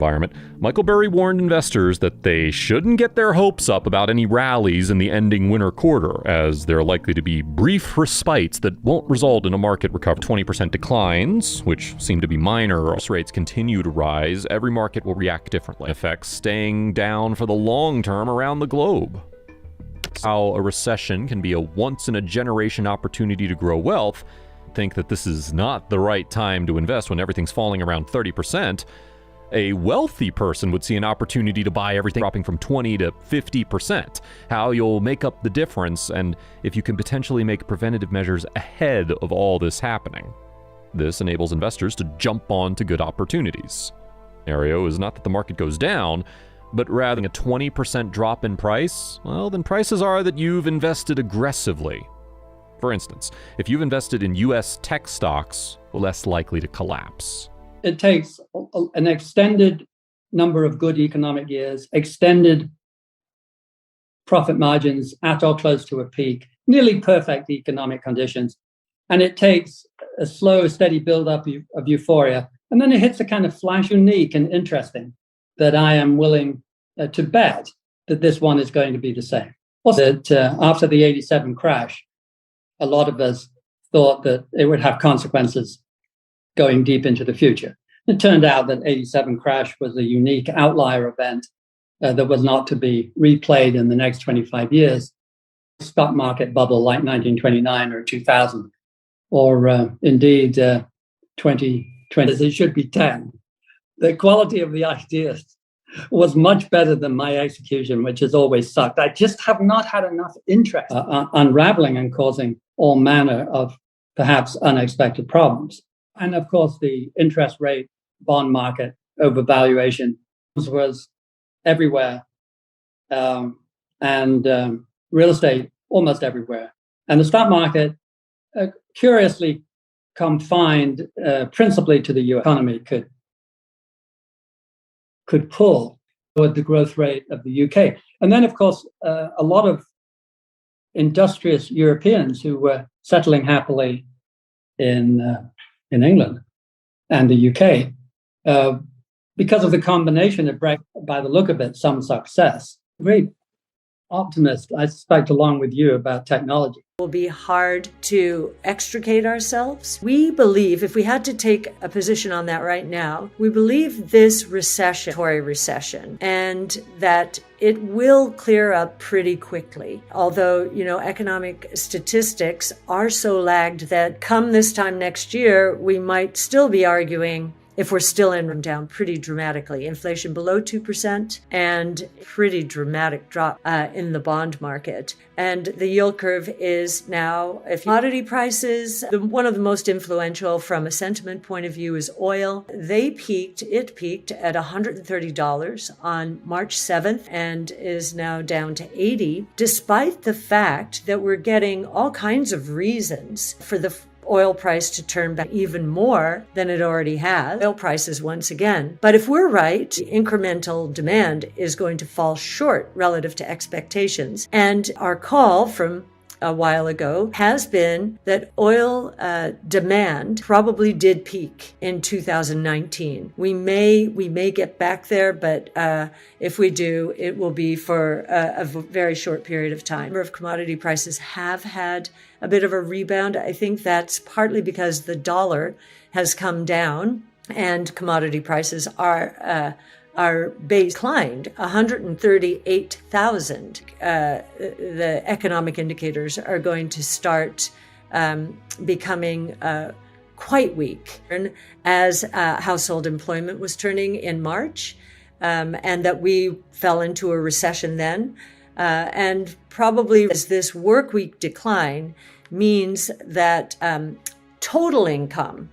environment, Michael Burry warned investors that they shouldn't get their hopes up about any rallies in the ending winter quarter, as there are likely to be brief respites that won't result in a market recovery. 20% declines, which seem to be minor, as rates continue to rise, every market will react differently. Effects staying down for the long term around the globe. How a recession can be a once-in-a-generation opportunity to grow wealth. Think that this is not the right time to invest when everything's falling around 30%. A wealthy person would see an opportunity to buy everything dropping from 20 to 50%. How you'll make up the difference, and if you can potentially make preventative measures ahead of all this happening. This enables investors to jump on to good opportunities. Scenario is not that the market goes down, but rather a 20% drop in price, well, then prices are that you've invested aggressively. For instance, if you've invested in US tech stocks, well, less likely to collapse. It takes an extended number of good economic years, extended profit margins at or close to a peak, nearly perfect economic conditions. And it takes a slow, steady build-up of euphoria. And then it hits a kind of flash, unique and interesting, that I am willing to bet that this one is going to be the same. Also, that after the 87 crash, a lot of us thought that it would have consequences going deep into the future. It turned out that 87 crash was a unique outlier event that was not to be replayed in the next 25 years. Stock market bubble like 1929 or 2000, or indeed 2020, it should be 10. The quality of the ideas was much better than my execution, which has always sucked. I just have not had enough interest unraveling and causing all manner of perhaps unexpected problems. And of course, the interest rate bond market overvaluation was everywhere, and real estate almost everywhere. And the stock market, curiously confined principally to the US economy, could pull toward the growth rate of the UK. And then, of course, a lot of industrious Europeans who were settling happily in England and the UK, because of the combination of, by the look of it, some success. Great optimist, I suspect, along with you, about technology. It will be hard to extricate ourselves. We believe, if we had to take a position on that right now, we believe this recession, and that it will clear up pretty quickly. Although, economic statistics are so lagged that come this time next year, we might still be arguing, if we're still down pretty dramatically, inflation below 2% and pretty dramatic drop in the bond market. And the yield curve is now, if commodity prices, one of the most influential from a sentiment point of view is oil. It peaked at $130 on March 7th and is now down to $80, despite the fact that we're getting all kinds of reasons for the oil price to turn back even more than it already has. Oil prices once again. But if we're right, incremental demand is going to fall short relative to expectations. And our call from a while ago has been that oil demand probably did peak in 2019. We may get back there, but if we do, it will be for a very short period of time. A number of commodity prices have had a bit of a rebound. I think that's partly because the dollar has come down and commodity prices are declined 138,000. The economic indicators are going to start becoming quite weak as household employment was turning in March, and that we fell into a recession then. And probably as this work week decline means that total income